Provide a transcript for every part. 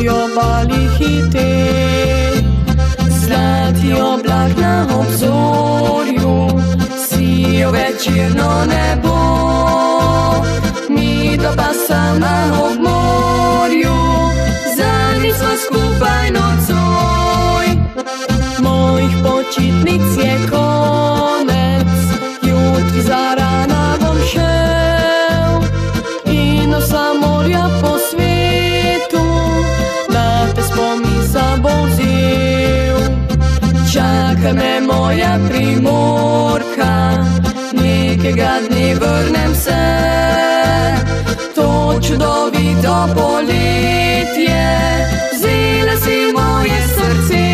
zlati obali hite, zlati oblak na obzorju, sijo večerno nebo, mi dva pa sama ob morju, zadnjič sva skupaj nocoj. Mojih počitnic je konec, jutri zarana bom šel in vsa morja po svetu na te spomin sabo vzel. Čaka me moja Primorka, nekega dne vrnem se, to čudovito poletje, vzela si moje srce.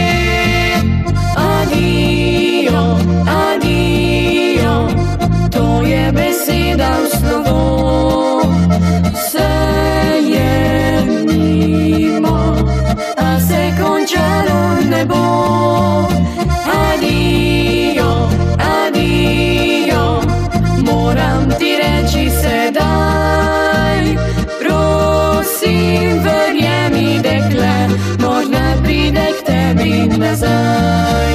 Adijo, adijo, to je beseda v slovo, vse je mimo, a se končalo ne bo. Adijo, adijo, moram ti reči sedaj, prosim, verjemi, dekle, morda pride k tebi nazaj.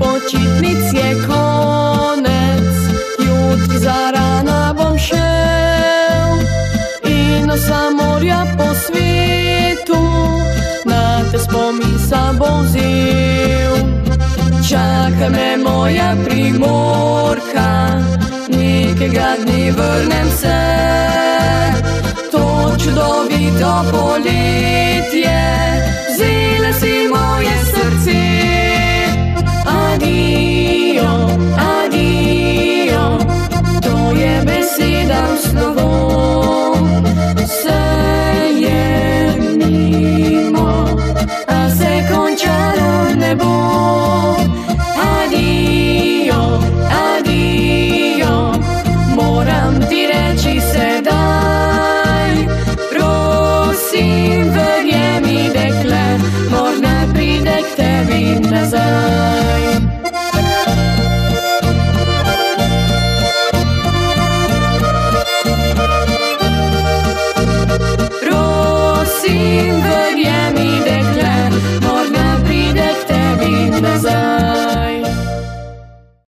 Počitnic je konec, jutri zarana bom šel in vsa morja po svetu na te spomin sabo vzel. Čaka me moja Primorka, nekega dne vrnem se, to čudovito poletje, vzela si moje srce. Adijo, adijo, to je beseda v slovo, vse je mimo, a se končalo ne bo. Adijo, adijo, moram ti reči sedaj, prosim, verjemi, dekle, morda pride k tebi nazaj.